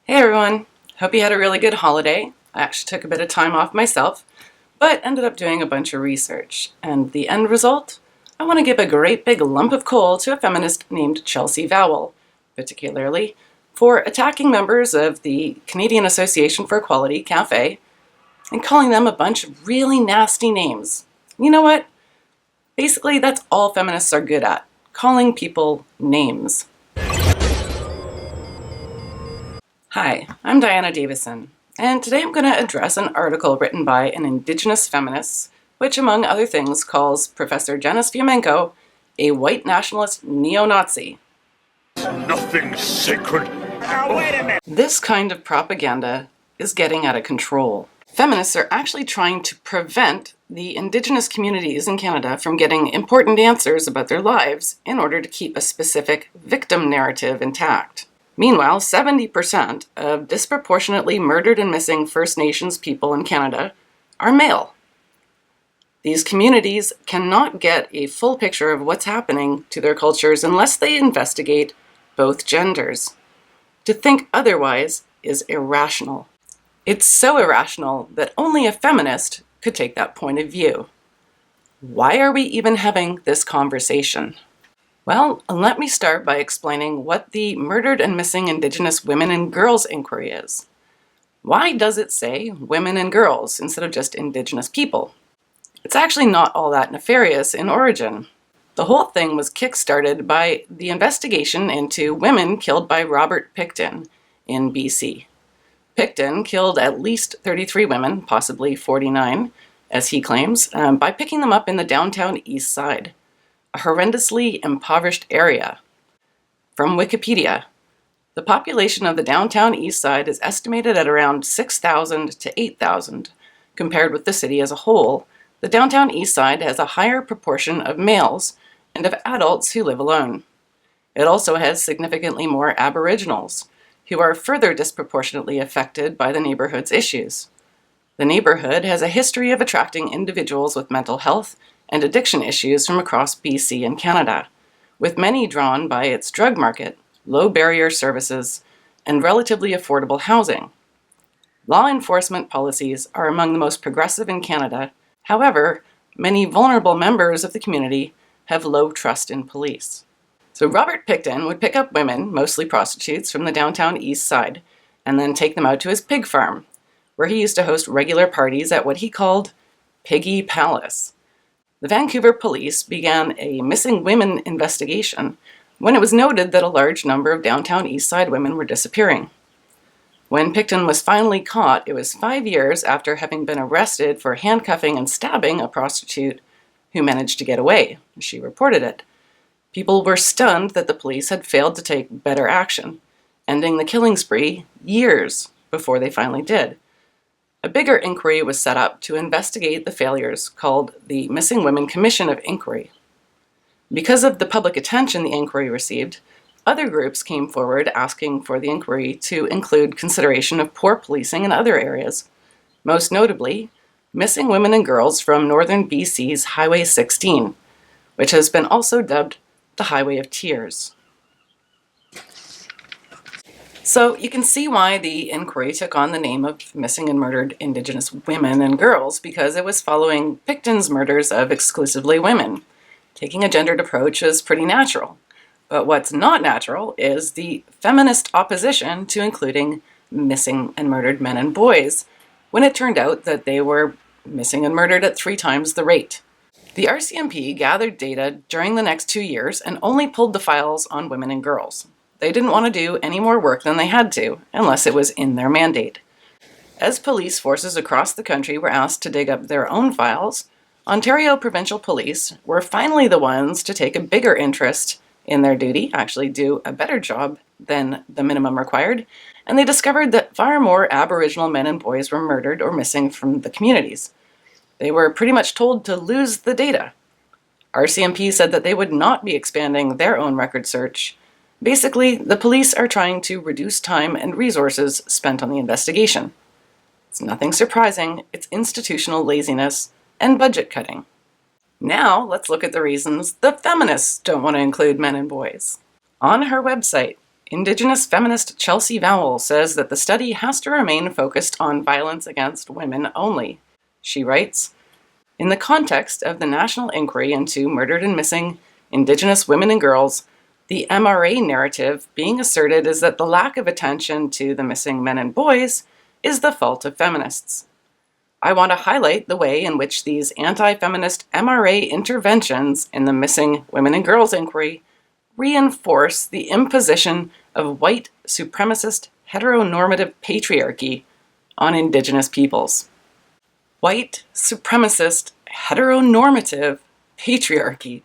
Hey everyone, hope you had a really good holiday. I actually took a bit of time off myself, but ended up doing a bunch of research. And the end result? I want to give a great big lump of coal to a feminist named Chelsea Vowel, particularly for attacking members of the Canadian Association for Equality, CAFE, and calling them a bunch of really nasty names. You know what? Basically, that's all feminists are good at, calling people names. Hi, I'm Diana Davison, and today I'm going to address an article written by an Indigenous feminist, which among other things calls Professor Janice Fiumenko a white nationalist neo-Nazi. Nothing's sacred. Now wait a minute! This kind of propaganda is getting out of control. Feminists are actually trying to prevent the Indigenous communities in Canada from getting important answers about their lives in order to keep a specific victim narrative intact. Meanwhile, 70% of disproportionately murdered and missing First Nations people in Canada are male. These communities cannot get a full picture of what's happening to their cultures unless they investigate both genders. To think otherwise is irrational. It's so irrational that only a feminist could take that point of view. Why are we even having this conversation? Well, let me start by explaining what the Murdered and Missing Indigenous Women and Girls inquiry is. Why does it say women and girls instead of just Indigenous people? It's actually not all that nefarious in origin. The whole thing was kick-started by the investigation into women killed by Robert Pickton in BC. Pickton killed at least 33 women, possibly 49, as he claims, by picking them up in the downtown East Side, a horrendously impoverished area. From Wikipedia, the population of the downtown East Side is estimated at around 6,000 to 8,000. Compared with the city as a whole, the downtown East Side has a higher proportion of males and of adults who live alone. It also has significantly more Aboriginals, who are further disproportionately affected by the neighborhood's issues. The neighborhood has a history of attracting individuals with mental health and addiction issues from across BC and Canada, with many drawn by its drug market, low barrier services, and relatively affordable housing. Law enforcement policies are among the most progressive in Canada. However, many vulnerable members of the community have low trust in police. So Robert Pickton would pick up women, mostly prostitutes, from the downtown East Side, and then take them out to his pig farm, where he used to host regular parties at what he called Piggy Palace. The Vancouver police began a missing women investigation when it was noted that a large number of downtown East Side women were disappearing. When Pickton was finally caught, it was 5 years after having been arrested for handcuffing and stabbing a prostitute who managed to get away. She reported it. People were stunned that the police had failed to take better action, ending the killing spree years before they finally did. A bigger inquiry was set up to investigate the failures called the Missing Women Commission of Inquiry. Because of the public attention the inquiry received, other groups came forward asking for the inquiry to include consideration of poor policing in other areas, most notably missing women and girls from northern BC's Highway 16, which has been also dubbed the Highway of Tears. So you can see why the inquiry took on the name of Missing and Murdered Indigenous Women and Girls, because it was following Pickton's murders of exclusively women. Taking a gendered approach is pretty natural. But what's not natural is the feminist opposition to including missing and murdered men and boys, when it turned out that they were missing and murdered at 3 times the rate. The RCMP gathered data during the next 2 years and only pulled the files on women and girls. They didn't want to do any more work than they had to, unless it was in their mandate. As police forces across the country were asked to dig up their own files, Ontario Provincial Police were finally the ones to take a bigger interest in their duty, actually do a better job than the minimum required, and they discovered that far more Aboriginal men and boys were murdered or missing from the communities. They were pretty much told to lose the data. RCMP said that they would not be expanding their own record search. Basically, the police are trying to reduce time and resources spent on the investigation. It's nothing surprising, it's institutional laziness and budget cutting. Now, let's look at the reasons the feminists don't want to include men and boys. On her website, Indigenous feminist Chelsea Vowel says that the study has to remain focused on violence against women only. She writes, "In the context of the national inquiry into murdered and missing Indigenous women and girls, the MRA narrative being asserted is that the lack of attention to the missing men and boys is the fault of feminists. I want to highlight the way in which these anti-feminist MRA interventions in the missing women and girls inquiry reinforce the imposition of white supremacist heteronormative patriarchy on Indigenous peoples." White supremacist heteronormative patriarchy.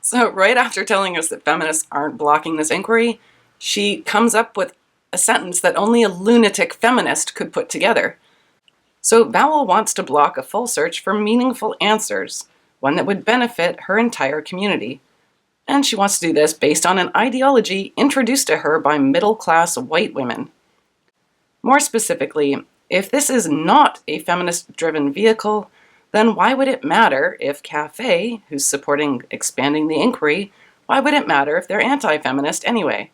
So right after telling us that feminists aren't blocking this inquiry, she comes up with a sentence that only a lunatic feminist could put together. So Vowel wants to block a full search for meaningful answers, one that would benefit her entire community. And she wants to do this based on an ideology introduced to her by middle-class white women. More specifically, if this is not a feminist-driven vehicle, then why would it matter if Cafe, who's supporting expanding the inquiry, why would it matter if they're anti-feminist anyway?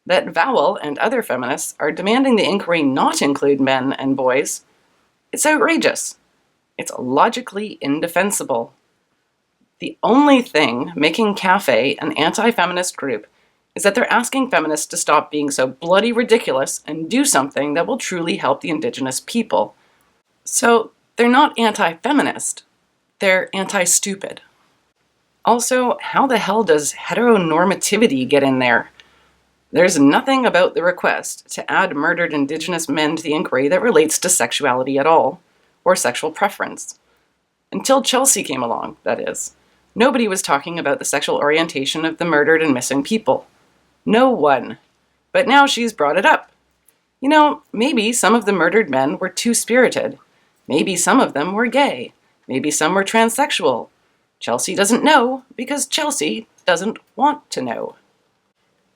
That Vowel and other feminists are demanding the inquiry not include men and boys, it's outrageous. It's logically indefensible. The only thing making Cafe an anti-feminist group is that they're asking feminists to stop being so bloody ridiculous and do something that will truly help the Indigenous people. So they're not anti-feminist, they're anti-stupid. Also, how the hell does heteronormativity get in there? There's nothing about the request to add murdered Indigenous men to the inquiry that relates to sexuality at all, or sexual preference. Until Chelsea came along, that is. Nobody was talking about the sexual orientation of the murdered and missing people. No one. But now she's brought it up. You know, maybe some of the murdered men were two-spirited. Maybe some of them were gay. Maybe some were transsexual. Chelsea doesn't know because Chelsea doesn't want to know.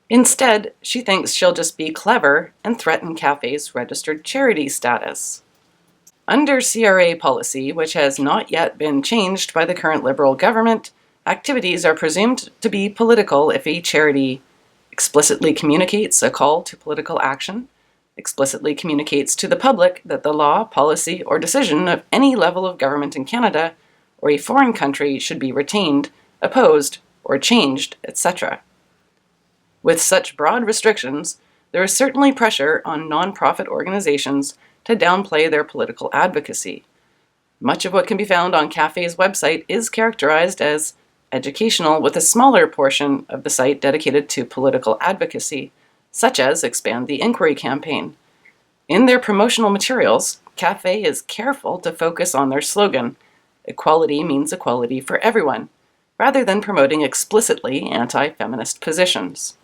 Instead, she thinks she'll just be clever and threaten Cafe's registered charity status. Under CRA policy, which has not yet been changed by the current Liberal government, activities are presumed to be political if a charity explicitly communicates a call to political action, explicitly communicates to the public that the law, policy, or decision of any level of government in Canada or a foreign country should be retained, opposed, or changed, etc. With such broad restrictions, there is certainly pressure on non-profit organizations to downplay their political advocacy. Much of what can be found on Cafe's website is characterized as educational, with a smaller portion of the site dedicated to political advocacy, such as Expand the Inquiry campaign. In their promotional materials, Cafe is careful to focus on their slogan, "Equality means equality for everyone," rather than promoting explicitly anti-feminist positions.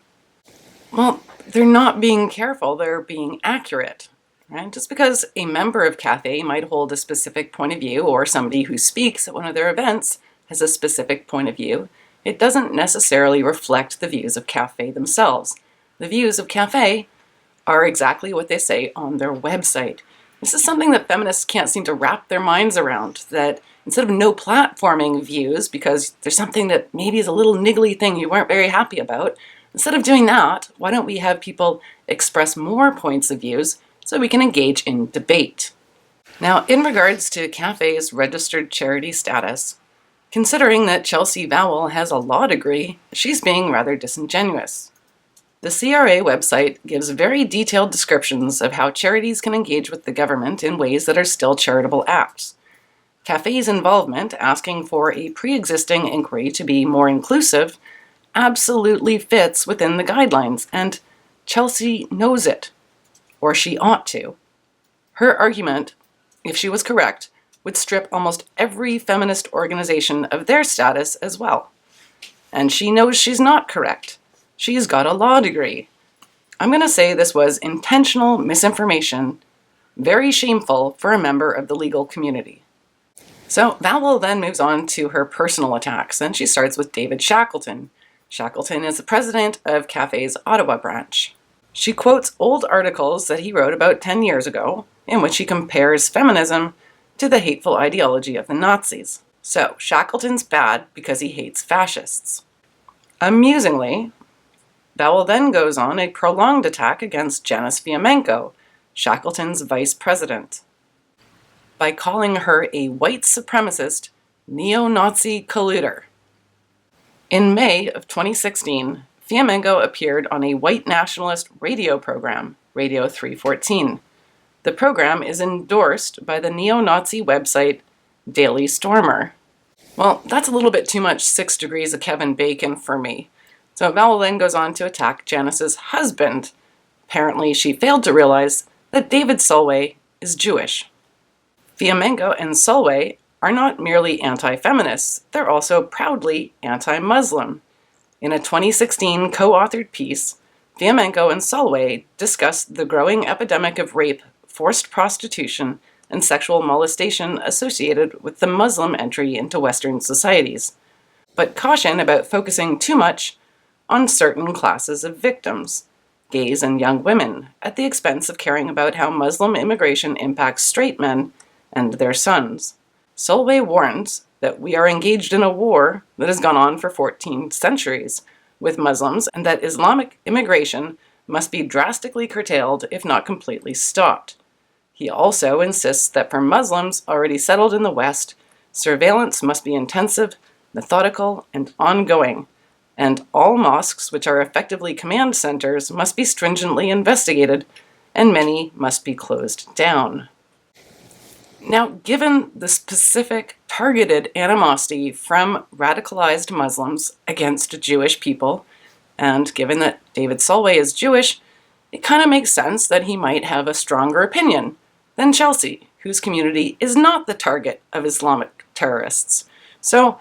Well, they're not being careful, they're being accurate. Right? Just because a member of Cafe might hold a specific point of view, or somebody who speaks at one of their events has a specific point of view, it doesn't necessarily reflect the views of Cafe themselves. The views of Cafe are exactly what they say on their website. This is something that feminists can't seem to wrap their minds around, that instead of no platforming views because there's something that maybe is a little niggly thing you weren't very happy about, instead of doing that, why don't we have people express more points of views so we can engage in debate? Now, in regards to Cafe's registered charity status, considering that Chelsea Vowel has a law degree, she's being rather disingenuous. The CRA website gives very detailed descriptions of how charities can engage with the government in ways that are still charitable acts. Cafe's involvement, asking for a pre-existing inquiry to be more inclusive, absolutely fits within the guidelines, and Chelsea knows it. Or she ought to. Her argument, if she was correct, would strip almost every feminist organization of their status as well. And she knows she's not correct. She's got a law degree. I'm going to say this was intentional misinformation, very shameful for a member of the legal community. So Vowel then moves on to her personal attacks, and she starts with David Shackleton. Shackleton is the president of Cafe's Ottawa branch. She quotes old articles that he wrote about 10 years ago, in which he compares feminism to the hateful ideology of the Nazis. So, Shackleton's bad because he hates fascists. Amusingly, Vowel then goes on a prolonged attack against Janice Fiamenko, Shackleton's vice president, by calling her a white supremacist, neo-Nazi colluder. In May of 2016, Fiamenko appeared on a white nationalist radio program, Radio 314. The program is endorsed by the neo-Nazi website Daily Stormer. Well, that's a little bit too much 6 degrees of Kevin Bacon for me. So Vowel then goes on to attack Janice's husband. Apparently, she failed to realize that David Solway is Jewish. Fiamenko and Solway are not merely anti-feminists, they're also proudly anti-Muslim. In a 2016 co-authored piece, Fiamenko and Solway discussed the growing epidemic of rape, forced prostitution, and sexual molestation associated with the Muslim entry into Western societies, but caution about focusing too much on certain classes of victims, gays and young women, at the expense of caring about how Muslim immigration impacts straight men and their sons. Solway warns that we are engaged in a war that has gone on for 14 centuries with Muslims, and that Islamic immigration must be drastically curtailed, if not completely stopped. He also insists that for Muslims already settled in the West, surveillance must be intensive, methodical, and ongoing, and all mosques which are effectively command centers must be stringently investigated, and many must be closed down. Now, given the specific targeted animosity from radicalized Muslims against Jewish people, and given that David Solway is Jewish, it kind of makes sense that he might have a stronger opinion than Chelsea, whose community is not the target of Islamic terrorists. So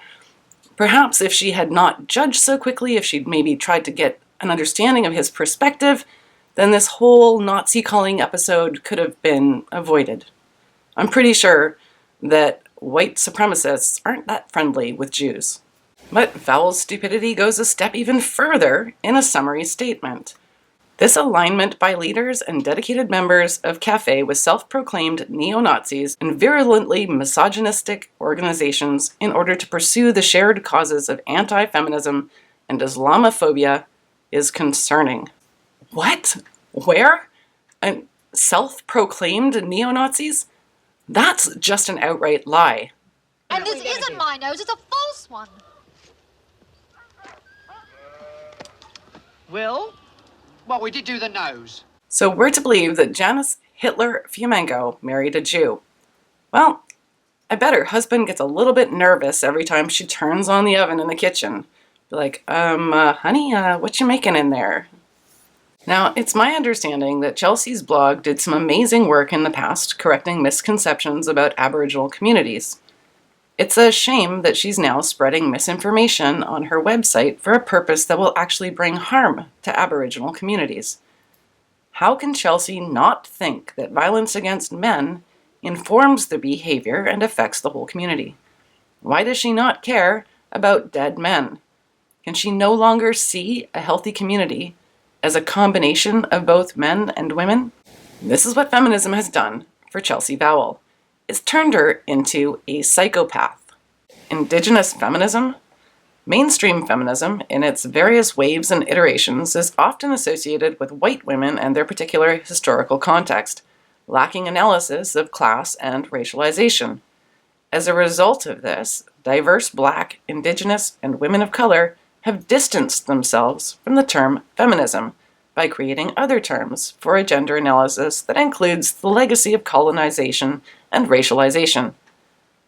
perhaps if she had not judged so quickly, if she'd maybe tried to get an understanding of his perspective, then this whole Nazi-calling episode could have been avoided. I'm pretty sure that white supremacists aren't that friendly with Jews. But Vowel's stupidity goes a step even further in a summary statement. This alignment by leaders and dedicated members of CAFE with self-proclaimed neo-Nazis and virulently misogynistic organizations in order to pursue the shared causes of anti-feminism and Islamophobia is concerning. What? Where? And self-proclaimed neo-Nazis? That's just an outright lie. And this isn't my nose, it's a false one. Will? Well, we did do the nose. So we're to believe that Janice Hitler Fiamenko married a Jew. Well, I bet her husband gets a little bit nervous every time she turns on the oven in the kitchen. Be like, honey, what you making in there? Now, it's my understanding that Chelsea's blog did some amazing work in the past correcting misconceptions about Aboriginal communities. It's a shame that she's now spreading misinformation on her website for a purpose that will actually bring harm to Aboriginal communities. How can Chelsea not think that violence against men informs their behavior and affects the whole community? Why does she not care about dead men? Can she no longer see a healthy community as a combination of both men and women? This is what feminism has done for Chelsea Vowel. It's turned her into a psychopath. Indigenous feminism, mainstream feminism, in its various waves and iterations, is often associated with white women and their particular historical context, lacking analysis of class and racialization. As a result of this, diverse Black, Indigenous, and women of color have distanced themselves from the term feminism by creating other terms for a gender analysis that includes the legacy of colonization and racialization,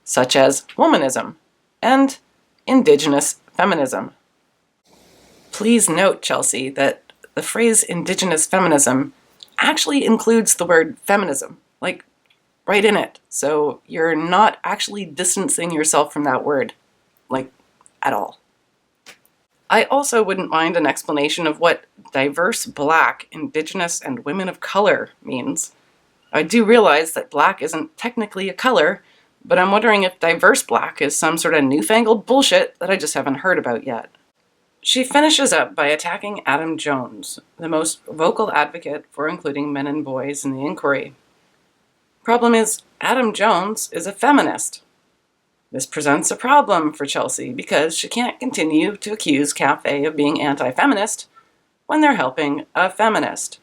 such as womanism and Indigenous feminism. Please note, Chelsea, that the phrase Indigenous feminism actually includes the word feminism, like right in it. So you're not actually distancing yourself from that word, like at all. I also wouldn't mind an explanation of what diverse Black, Indigenous, and women of color means. I do realize that Black isn't technically a color, but I'm wondering if diverse Black is some sort of newfangled bullshit that I just haven't heard about yet. She finishes up by attacking Adam Jones, the most vocal advocate for including men and boys in the inquiry. Problem is, Adam Jones is a feminist. This presents a problem for Chelsea because she can't continue to accuse CAFE of being anti-feminist when they're helping a feminist.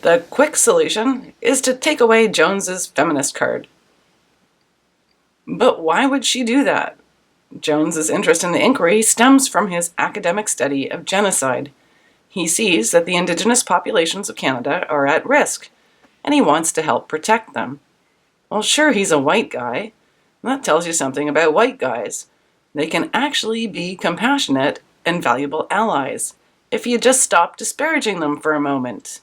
The quick solution is to take away Jones's feminist card. But why would she do that? Jones's interest in the inquiry stems from his academic study of genocide. He sees that the Indigenous populations of Canada are at risk, and he wants to help protect them. Well, sure, he's a white guy. That tells you something about white guys. They can actually be compassionate and valuable allies, if you just stop disparaging them for a moment.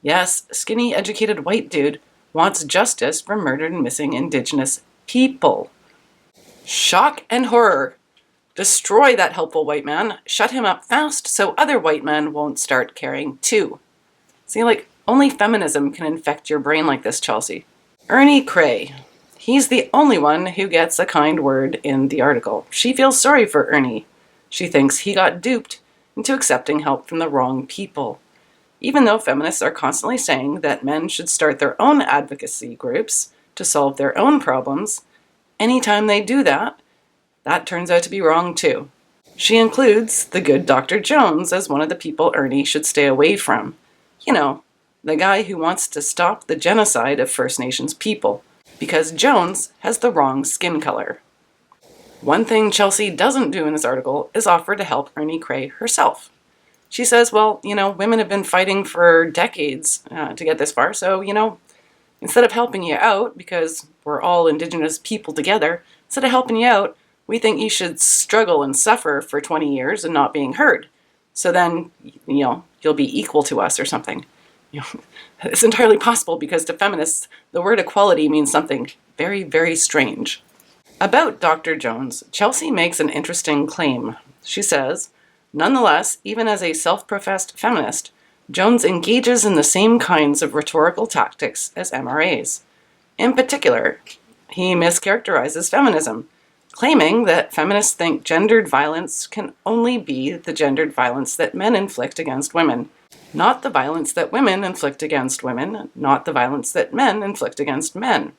Yes, skinny, educated white dude wants justice for murdered and missing Indigenous people. Shock and horror. Destroy that helpful white man. Shut him up fast so other white men won't start caring too. See, only feminism can infect your brain like this, Chelsea. Ernie Cray. He's the only one who gets a kind word in the article. She feels sorry for Ernie. She thinks he got duped into accepting help from the wrong people. Even though feminists are constantly saying that men should start their own advocacy groups to solve their own problems, anytime they do that, that turns out to be wrong too. She includes the good Dr. Jones as one of the people Ernie should stay away from. You know, the guy who wants to stop the genocide of First Nations people, because Jones has the wrong skin color. One thing Chelsea doesn't do in this article is offer to help Ernie Cray herself. She says, well, women have been fighting for decades to get this far, so, instead of helping you out, because we're all Indigenous people together, instead of helping you out, we think you should struggle and suffer for 20 years and not being heard. So then, you'll be equal to us or something. It's entirely possible because to feminists, the word equality means something very, very strange. About Dr. Jones, Chelsea makes an interesting claim. She says, nonetheless, even as a self-professed feminist, Jones engages in the same kinds of rhetorical tactics as MRAs. In particular, he mischaracterizes feminism, claiming that feminists think gendered violence can only be the gendered violence that men inflict against women, not the violence that women inflict against women, not the violence that men inflict against men.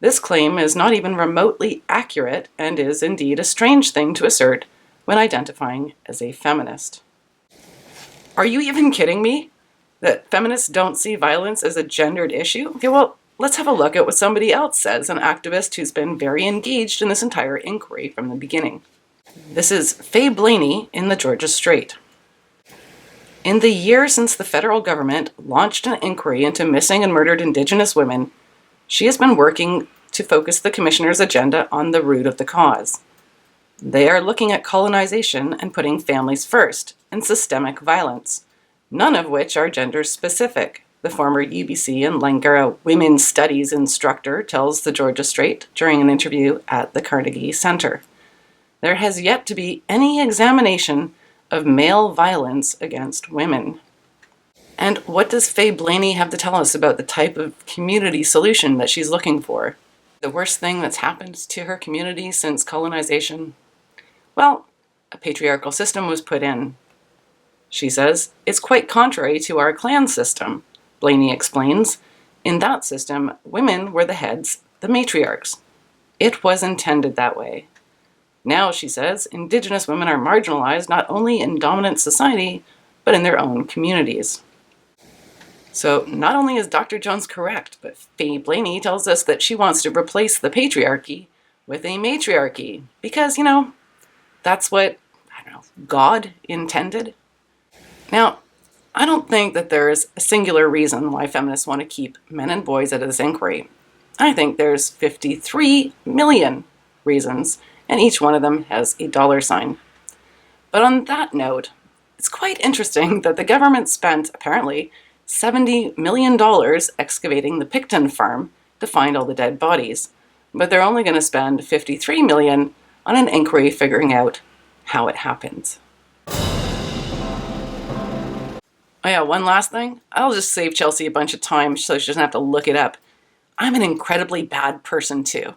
This claim is not even remotely accurate and is indeed a strange thing to assert when identifying as a feminist. Are you even kidding me? That feminists don't see violence as a gendered issue? Okay, well, let's have a look at what somebody else says, an activist who's been very engaged in this entire inquiry from the beginning. This is Fay Blaney in the Georgia Strait. In the year since the federal government launched an inquiry into missing and murdered Indigenous women, she has been working to focus the commissioner's agenda on the root of the cause. They are looking at colonization and putting families first, and systemic violence, none of which are gender-specific, the former UBC and Langara women's studies instructor tells the Georgia Strait during an interview at the Carnegie Center. There has yet to be any examination of male violence against women. And what does Fay Blaney have to tell us about the type of community solution that she's looking for? The worst thing that's happened to her community since colonization? Well, a patriarchal system was put in. She says, it's quite contrary to our clan system, Blaney explains. In that system, women were the heads, the matriarchs. It was intended that way. Now, she says, Indigenous women are marginalized not only in dominant society, but in their own communities. So not only is Dr. Jones correct, but Fay Blaney tells us that she wants to replace the patriarchy with a matriarchy. Because, that's what, God intended. Now, I don't think that there's a singular reason why feminists want to keep men and boys out of this inquiry. I think there's 53 million reasons, and each one of them has a dollar sign. But on that note, it's quite interesting that the government spent, apparently, $70 million excavating the Picton farm to find all the dead bodies, but they're only going to spend $53 million on an inquiry figuring out how it happened. Oh yeah, one last thing. I'll just save Chelsea a bunch of time so she doesn't have to look it up. I'm an incredibly bad person too.